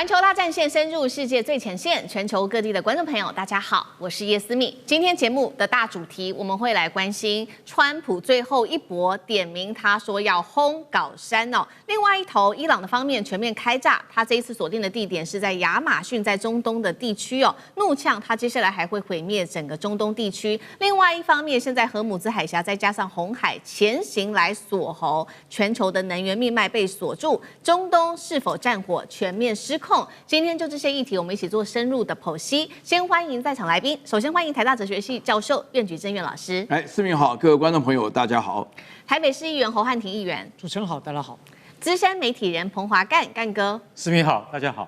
環球大戰線深入世界最前線，全球各地的觀眾朋友，大家好，我是葉思密。今天節目的大主題，我們會來關心川普最後一搏，點名他說要轟搞山哦。另外一頭，伊朗的方面全面開炸，他這一次鎖定的地點是在亞馬遜，在中東的地區哦，怒嗆他接下來還會毀滅整個中東地區。另外一方面，現在荷姆茲海峽再加上紅海前行來鎖喉，全球的能源命脈被鎖住，中東是否戰火全面失控？今天就這些議題，我們一起做深入的剖析。先歡迎在場來賓，首先歡迎台大哲學系教授苑舉正苑老師。思密好，各位觀眾朋友，大家好。台北市議員侯漢廷議員。主持人好，大家好。資深媒體人彭華幹哥。思密好，大家好。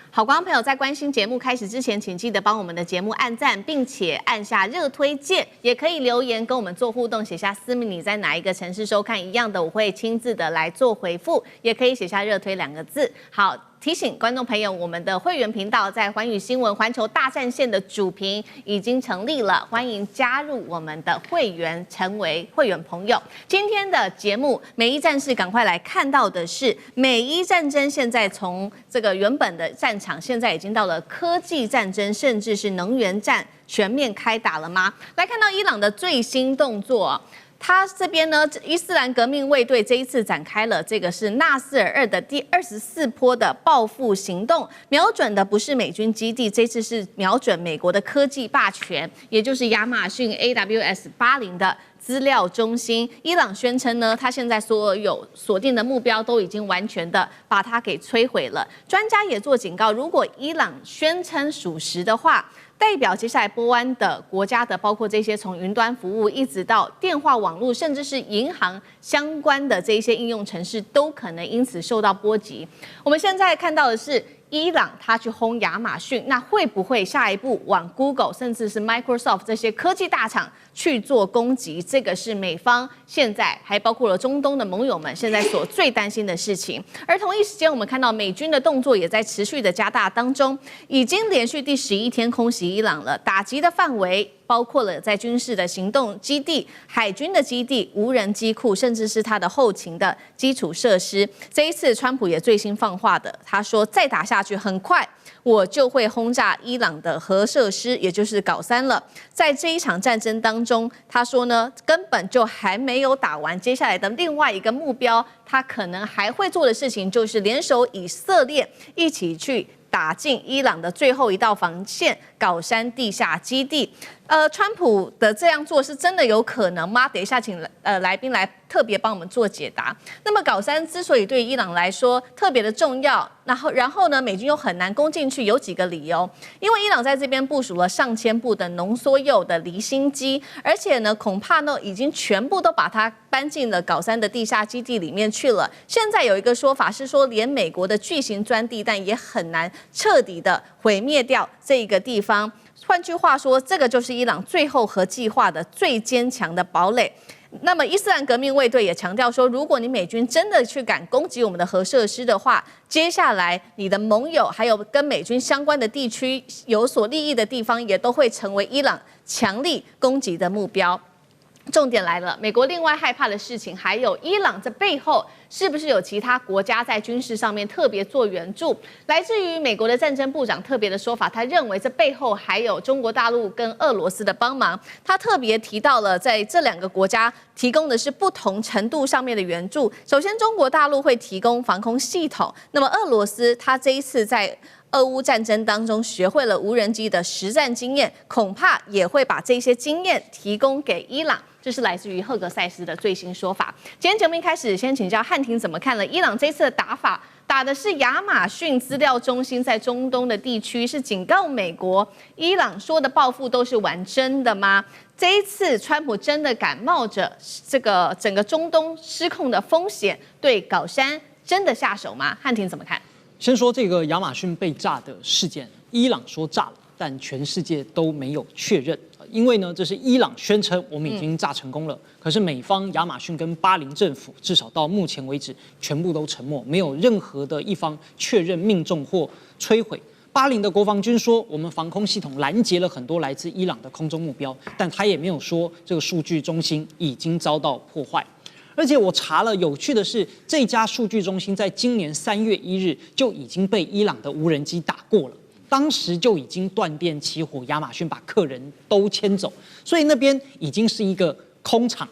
好，觀眾朋友在關心節目開始之前，請記得幫我們的節目按讚，並且按下熱推薦，也可以留言跟我們做互動，寫下思密你在哪一個城市收看，一樣的我會親自的來做回復，也可以寫下熱推2個字。好。提醒觀眾朋友，我們的會員頻道在寰宇新聞環球大戰線的主頻已經成立了，歡迎加入我們的會員，成為會員朋友。今天的節目美伊戰事，趕快來看到的是美伊戰爭，現在從這個原本的戰場，現在已經到了科技戰爭，甚至是能源戰全面開打了嗎？來看到伊朗的最新動作。他這邊呢，伊斯蘭革命衛隊這一次展開了這個是納斯爾2的第24波的報復行動，瞄準的不是美軍基地，這次是瞄準美國的科技霸權，也就是亞馬遜 AWS80的資料中心。伊朗宣稱呢，他現在所有鎖定的目標都已經完全的把它給摧毀了。專家也做警告，如果伊朗宣稱屬實的話，代表接下來波灣的國家的，包括這些從雲端服務一直到電話網絡，甚至是銀行相關的這一些應用程式，都可能因此受到波及。我們現在看到的是伊朗他去轟亞馬遜，那會不會下一步往 Google 甚至是 Microsoft 這些科技大廠去做攻擊？這個是美方現在還包括了中東的盟友們現在所最擔心的事情。而同一時間，我們看到美軍的動作也在持續的加大當中，已經連續第11天空襲伊朗了，打擊的範圍包括了在軍事的行動基地、海軍的基地、無人機庫，甚至是他的後勤的基礎設施。這一次，川普也最新放話的，他說再打下去，很快我就會轟炸伊朗的核設施，也就是搞三了。在這一場戰爭當中，他說呢，根本就還沒有打完，接下來的另外一個目標，他可能還會做的事情，就是聯手以色列一起去打進伊朗的最後一道防線——搞山地下基地。川普的這樣做是真的有可能嗎？等一下請來賓來特別幫我們做解答。那麼搞山之所以對伊朗來說特別的重要，然後呢，美軍又很難攻進去，有幾個理由。因為伊朗在這邊部署了上千部的濃縮鈾的離心機，而且呢，恐怕呢已經全部都把它搬進了搞山的地下基地裡面去了。現在有一個說法是說，連美國的巨型鑽地彈也很難徹底的毀滅掉這個地方。換句話說，這個就是伊朗最後核計劃的最堅強的堡壘。那麼伊斯蘭革命衛隊也強調說，如果你美軍真的去敢攻擊我們的核設施的話，接下來你的盟友還有跟美軍相關的地區有所利益的地方，也都會成為伊朗強力攻擊的目標。重點來了，美國另外害怕的事情還有伊朗這背後是不是有其他國家在軍事上面特別做援助？來自於美國的戰爭部長特別的說法，他認為這背後還有中國大陸跟俄羅斯的幫忙。他特別提到了在這2個國家提供的是不同程度上面的援助。首先，中國大陸會提供防空系統，那麼俄羅斯他這一次在俄烏戰爭當中學會了無人機的實戰經驗，恐怕也會把這些經驗提供給伊朗。這是來自於赫格塞斯的最新說法。今天節目一開始，先請教漢廷怎麼看了伊朗這次的打法？打的是亞馬遜資料中心在中東的地區，是警告美國，伊朗說的報復都是玩真的嗎？這一次川普真的敢冒着這個整個中東失控的風險，對搞山真的下手嗎？漢廷怎麼看？先說這個亞馬遜被炸的事件，伊朗說炸了，但全世界都沒有確認。因為呢，這是伊朗宣稱我們已經炸成功了，可是美方亞馬遜跟巴林政府至少到目前為止全部都沉默，沒有任何的一方確認命中或摧毀。巴林的國防軍說，我們防空系統攔截了很多來自伊朗的空中目標，但他也沒有說這個數據中心已經遭到破壞。而且我查了，有趣的是，這家數據中心在今年3月1日就已經被伊朗的無人機打過了，當時就已經斷電起火，亞馬遜把客人都牽走，所以那邊已經是一個空場。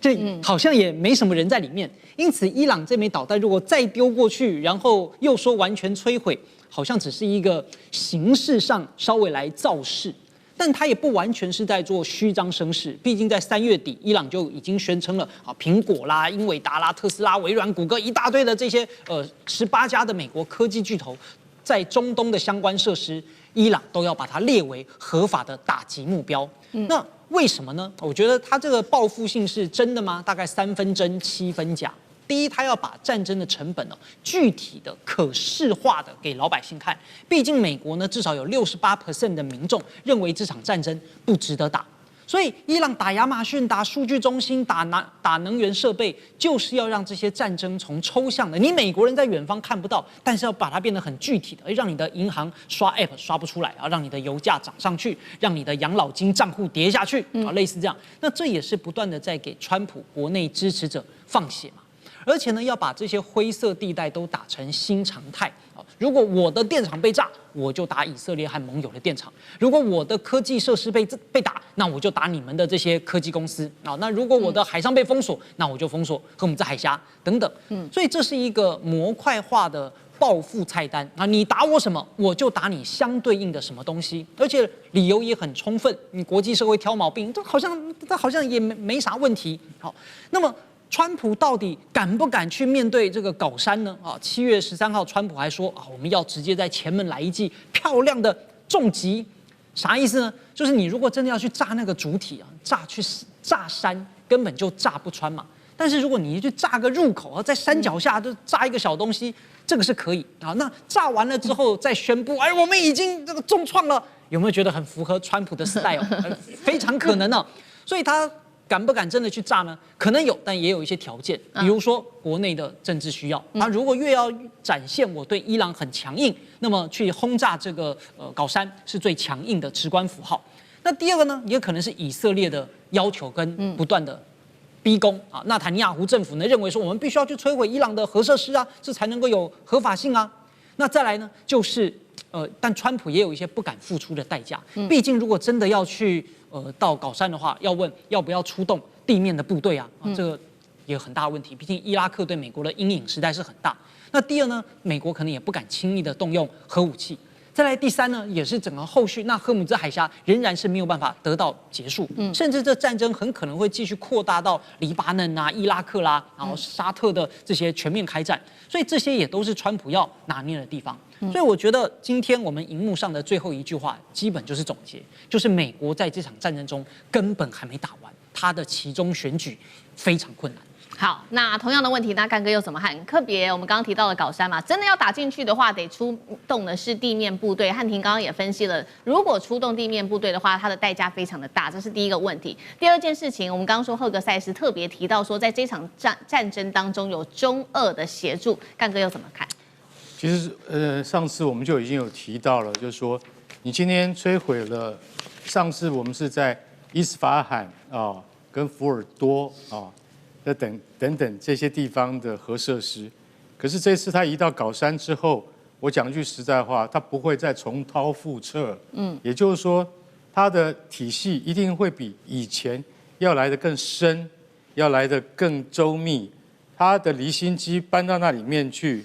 這好像也沒什麼人在裡面，因此伊朗這枚導彈如果再丟過去，然後又說完全摧毀，好像只是一個形式上稍微來造勢，但他也不完全是在做虛張聲勢。畢竟在3月底，伊朗就已經宣稱了啊，蘋果啦、英偉達啦、特斯拉、微軟、谷歌一大堆的這些18家的美國科技巨頭在中東的相關設施，伊朗都要把它列為合法的打擊目標。那為什麼呢？我覺得它這個報復性是真的嗎？大概3分真7分假。第一，他要把戰爭的成本具體的、可視化的給老百姓看。畢竟美國呢，至少有68% 的民眾認為這場戰爭不值得打。所以，伊朗打亞馬遜、打數據中心、打能源設備，就是要讓這些戰爭從抽象的，你美國人在遠方看不到，但是要把它變得很具體的，讓你的銀行刷 App 刷不出來啊，讓你的油價漲上去，讓你的養老金賬戶跌下去啊，類似這樣。那這也是不斷的在給川普國內支持者放血嘛。而且呢，要把這些灰色地帶都打成新常態。如果我的電廠被炸，我就打以色列和盟友的電廠；如果我的科技設施被打，那我就打你們的這些科技公司啊。那如果我的海上被封鎖，那我就封锁荷姆茲海峽等等。所以這是一個模塊化的報復菜單啊！你打我什麼，我就打你相對應的什麼東西，而且理由也很充分。你國際社會挑毛病，這好像也沒啥問題。好，那麼。川普到底敢不敢去面對這個稿山呢？啊，7月13號，川普還說啊，我們要直接在前門來一記漂亮的重擊，啥意思呢？就是你如果真的要去炸那個主體啊，炸山根本就炸不穿嘛。但是如果你去炸個入口啊，在山腳下就炸一個小東西，這個是可以啊。那炸完了之後再宣布，哎，我們已經這個重創了，有沒有覺得很符合川普的 style？非常可能啊。所以他。敢不敢真的去炸呢？可能有，但也有一些條件，比如說國內的政治需要。他如果越要展現我對伊朗很強硬，那麼去轟炸這個稿山是最強硬的直觀符號。那第二個呢，也可能是以色列的要求跟不斷的逼宮啊。納坦尼亞胡政府呢認為說，我們必須要去摧毀伊朗的核設施啊，這才能夠有合法性啊。那再來呢，就是但川普也有一些不敢付出的代價。畢竟如果真的要去到稿山的話，要問要不要出動地面的部隊啊，這個也有很大的問題。畢竟伊拉克對美國的陰影實在是很大。那第二呢，美國可能也不敢輕易的動用核武器。再來第三呢，也是整個後續，那荷姆茲海峽仍然是沒有辦法得到結束，甚至這戰爭很可能會繼續擴大到黎巴嫩啊、伊拉克啦，然後沙特的這些全面開戰，所以這些也都是川普要拿捏的地方。所以我覺得今天我們熒幕上的最後一句話，基本就是總結，就是美國在這場戰爭中根本還沒打完，他的期中選舉非常困難。好，那同樣的問題，那幹哥又怎麼看？特別我們剛剛提到的稿山嘛，真的要打進去的話，得出動的是地面部隊。漢庭剛剛也分析了，如果出動地面部隊的話，它的代價非常的大，這是第一個問題。第二件事情，我們剛剛說赫格塞斯特別提到說，在這場戰爭當中有中俄的協助，幹哥又怎麼看？其實上次我們就已經有提到了，就是說你今天摧毀了，上次我們是在伊斯法罕啊跟福爾多啊。等等這些地方的核設施，可是這次他移到稿山之後，我講一句實在話，他不會再重蹈覆轍。也就是說，他的體系一定會比以前要來得更深，要來得更周密。他的離心機搬到那裡面去，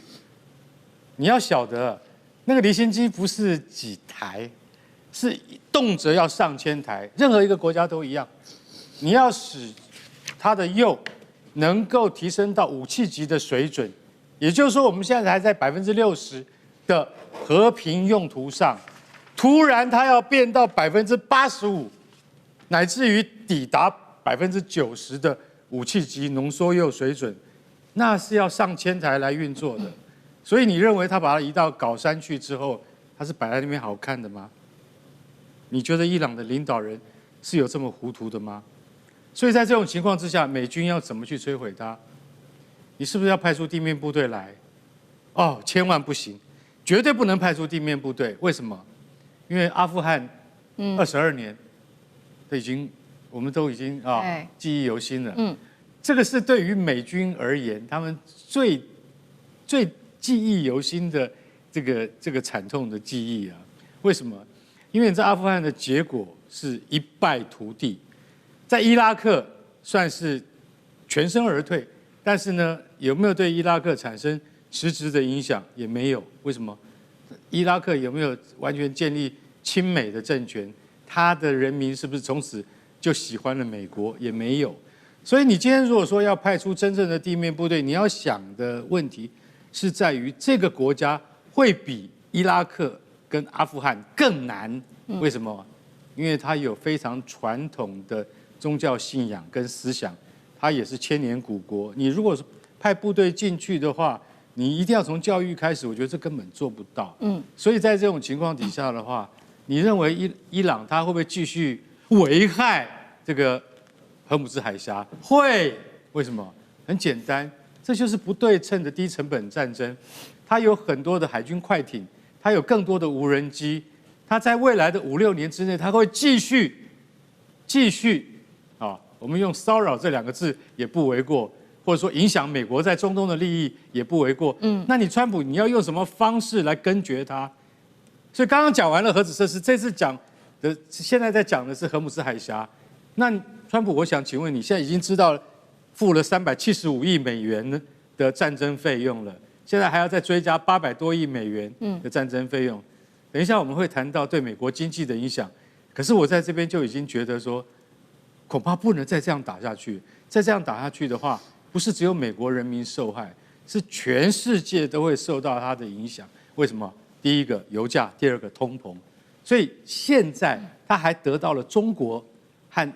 你要曉得，那個離心機不是幾台，是動輒要上千台，任何一個國家都一樣。你要使它的鈾能夠提升到武器級的水準，也就是說，我們現在還在60%的和平用途上，突然它要變到85%，乃至於抵達90%的武器級濃縮鈾水準，那是要上千台來運作的。所以你認為他把它移到稿山去之後，它是擺在那邊好看的嗎？你覺得伊朗的領導人是有這麼糊塗的嗎？所以在這種情況之下，美軍要怎麼去摧毀它？你是不是要派出地面部隊來？哦，千萬不行，絕對不能派出地面部隊。為什麼？因為阿富汗22年，我們都已經記憶猶新了。這個是對於美軍而言，他們最記憶猶新的這個慘痛的記憶啊。為什麼？因為在阿富汗的結果是一敗塗地，在伊拉克算是全身而退，但是呢，有沒有對伊拉克產生實質的影響？也沒有。為什麼？伊拉克有沒有完全建立親美的政權？他的人民是不是從此就喜歡了美國？也沒有。所以你今天如果說要派出真正的地面部隊，你要想的問題是在於這個國家會比伊拉克跟阿富汗更難。為什麼？因為它有非常傳統的宗教信仰跟思想，它也是千年古國。你如果派部隊進去的話，你一定要從教育開始，我覺得這根本做不到。所以在這種情況底下的話，你認為伊朗它會不會繼續危害這個荷姆茲海峽？會。為什麼？很簡單，這就是不對稱的低成本戰爭。它有很多的海軍快艇，它有更多的無人機，它在未來的5、6年之內，它會繼續啊，我們用騷擾這2個字也不為過。或者說影響美國在中東的利益也不為過。那你川普你要用什麼方式來根絕它？所以剛剛講完了核子設施，這次講的現在在講的是荷姆斯海峽。那川普，我想請問你，現在已經知道付了375億美元的戰爭費用了，現在還要再追加800多億美元的戰爭費用。等一下我們會談到對美國經濟的影響，可是我在這邊就已經覺得說，恐怕不能再這樣打下去。再這樣打下去的話，不是只有美國人民受害，是全世界都会受到它的影響。為什麼？第一個油價，第二個通膨。所以現在他還得到了中國和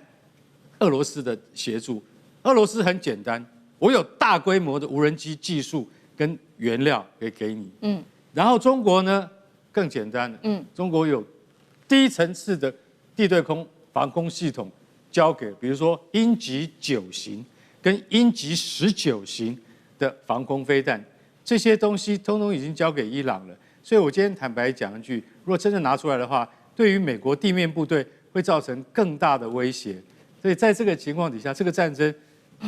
俄羅斯的協助。俄羅斯很簡單，我有大規模的無人機技術跟原料可以給你。然後中國呢更簡單了，中國有低層次的地對空防空系統，交給比如說鷹擊9型。跟鷹擊19型的防空飛彈，這些東西通通已經交給伊朗了。所以我今天坦白講一句，如果真的拿出來的話，對於美國地面部隊會造成更大的威脅。所以在這個情況底下，這個戰爭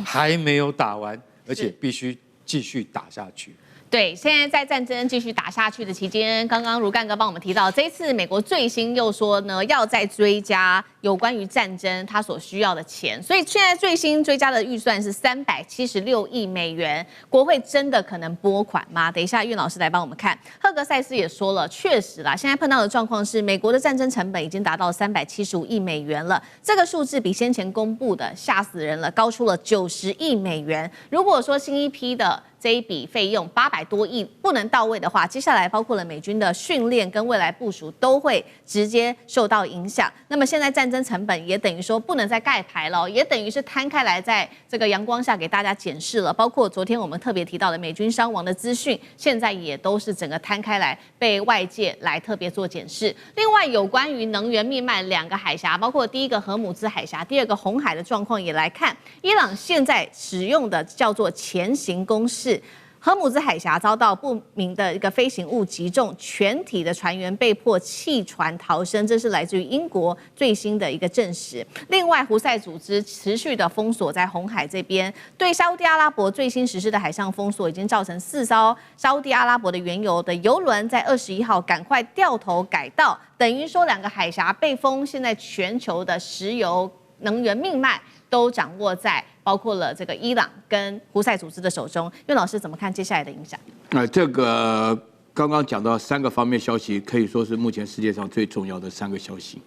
還沒有打完，而且必須繼續打下去。對，現在在戰爭繼續打下去的期間，剛剛如干哥幫我們提到，這一次美國最新又說呢，要再追加有關於戰爭它所需要的錢，所以現在最新追加的預算是376億美元，國會真的可能撥款嗎？等一下，韻老師來幫我們看。赫格塞斯也說了，確實啦，現在碰到的狀況是，美國的戰爭成本已經達到375億美元了，這個數字比先前公布的嚇死人了，高出了90億美元。如果說新一批的這一筆費用800多億不能到位的話，接下來包括了美軍的訓練跟未來部署都會直接受到影響。那麼現在戰爭成本也等於說不能再蓋牌了，也等於是攤開來在這個陽光下給大家檢視了。包括昨天我們特別提到的美軍傷亡的資訊，現在也都是整個攤開來被外界來特別做檢視。另外有關於能源命脈2個海峽，包括第一個荷姆茲海峽，第二個紅海的狀況也來看，伊朗現在使用的叫做前行攻勢。荷姆茲海峽遭到不明的一個飛行物擊中，全體的船員被迫棄船逃生，這是來自於英國最新的一個證實。另外，胡塞組織持續的封鎖在紅海這邊，對沙烏地阿拉伯最新實施的海上封鎖，已經造成4艘沙烏地阿拉伯的原油的油輪在21號趕快掉頭改道，等於說2個海峽被封，現在全球的石油能源命脈都掌握在包括了這個伊朗跟胡塞組織的手中。韻老師怎麼看接下來的影響？這個剛剛講到3個方面消息，可以說是目前世界上最重要的3個消息。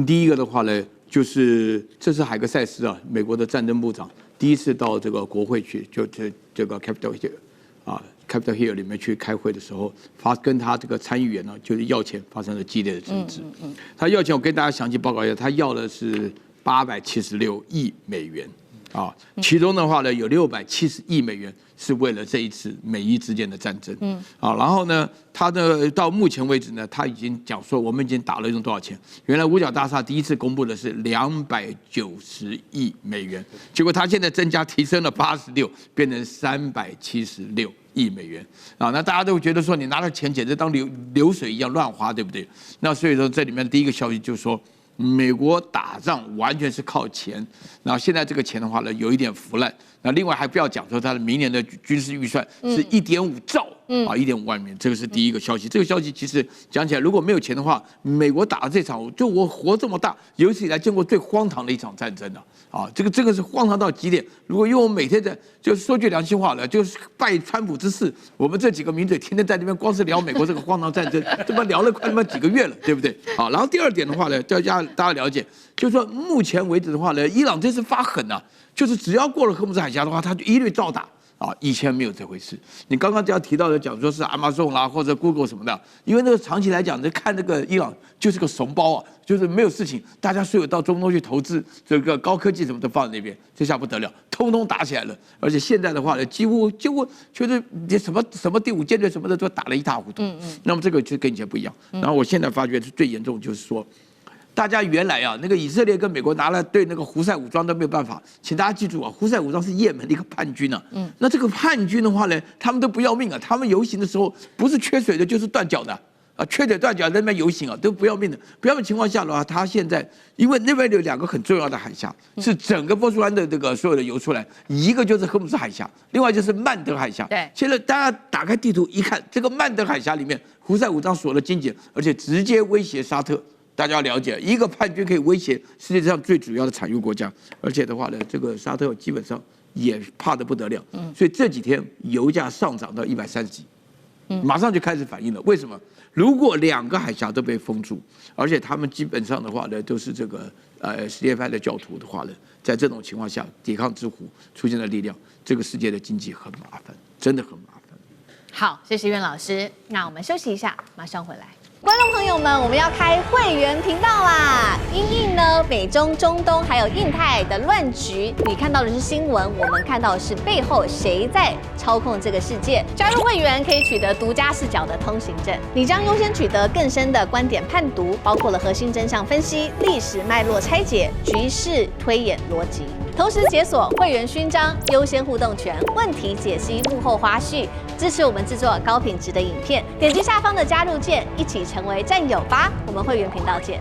第一個的話呢，就是這是海格塞斯啊，美國的戰爭部長第一次到這個國會去，就這個 Capitol Hill 裡面去開會的時候，跟他這個參議員呢，就是要錢發生了激烈的爭執。他要錢，我跟大家詳細報告一下，他要的是876億美元。其中的話呢，有670億美元是為了這一次美伊之間的戰爭。然後呢，他呢到目前為止呢，他已經講說我們已經打了用多少錢？原来五角大廈第一次公布的是290億美元，結果他現在增加提升了86，變成376億美元。那大家都覺得說你拿了錢簡直當流水一樣亂花，對不對？那所以說這裡面第一個消息就是說，美國打仗完全是靠錢，然後現在這個錢的話呢，有一點腐爛，那另外還不要講說它的明年的軍事預算是1.5兆。1.5萬美元，這個是第一個消息。這個消息其實講起來，如果沒有錢的話，美國打了這場，就我活這麼大，有史以來見過最荒唐的一場戰爭了。這個是荒唐到極點。如果因為我每天在，就是說句良心話了，就是拜川普之賜，我們這幾個名嘴天天在那邊光是聊美國這個荒唐戰爭，這麼聊了快他媽幾個月了，對不對？好，然後第二點的話呢，大家了解，就是說目前為止的話呢，伊朗這次發狠啊，就是只要過了荷姆斯海峽的話，他就一律照打。以前沒有這回事。你剛剛這樣提到的，講說是 Amazon 啦或者 Google 什麼的，因為那個長期來講，看那個伊朗就是個慫包啊，就是沒有事情，大家所有到中東去投資這個高科技什麼的放在那邊，這下不得了，通通打起來了。而且現在的話呢，幾乎就是什麼第五艦隊什麼的都打得一塌糊涂。那麼這個就跟以前不一樣。然後我現在發覺是最嚴重，就是說。大家原來啊，那個以色列跟美國拿了對那個胡塞武裝都沒有辦法，請大家記住啊，胡塞武裝是也門的一個叛軍啊。那這個叛軍的話呢，他們都不要命啊，他們遊行的時候不是缺水的，就是斷腳的啊，缺水斷腳在那邊遊行啊，都不要命的。不要命情況下的話，他現在因為那邊有2個很重要的海峽，是整個波斯灣的這個所有的游出來，一個就是荷姆斯海峽，另外就是曼德海峽。對，現在大家打開地圖一看，這個曼德海峽裡面，胡塞武裝鎖了經濟，而且直接威脅沙特。大家要了解，一個叛軍可以威脅世界上最主要的產油國家，而且的話呢，這個沙特基本上也怕得不得了。所以這幾天油價上漲到130幾，馬上就開始反應了。為什麼？如果2個海峽都被封住，而且他們基本上的話呢，都是這個什葉派的教徒的話呢，在這種情況下，抵抗之虎出現的力量，這個世界的經濟很麻煩，真的很麻煩。好，謝謝苑老師。那我們休息一下，馬上回來。觀眾朋友們，我們要開會員頻道啦！因應呢美中、中東還有印太的亂局，你看到的是新聞，我們看到的是背後誰在操控這個世界。加入會員可以取得獨家視角的通行證，你將優先取得更深的觀點判讀，包括了核心真相分析、歷史脈絡拆解、局勢推演邏輯。同時解鎖會員勳章、優先互動權、問題解析、幕後花絮，支持我們制作高品質的影片。點擊下方的加入鍵，一起成為戰友吧！我們會員頻道見。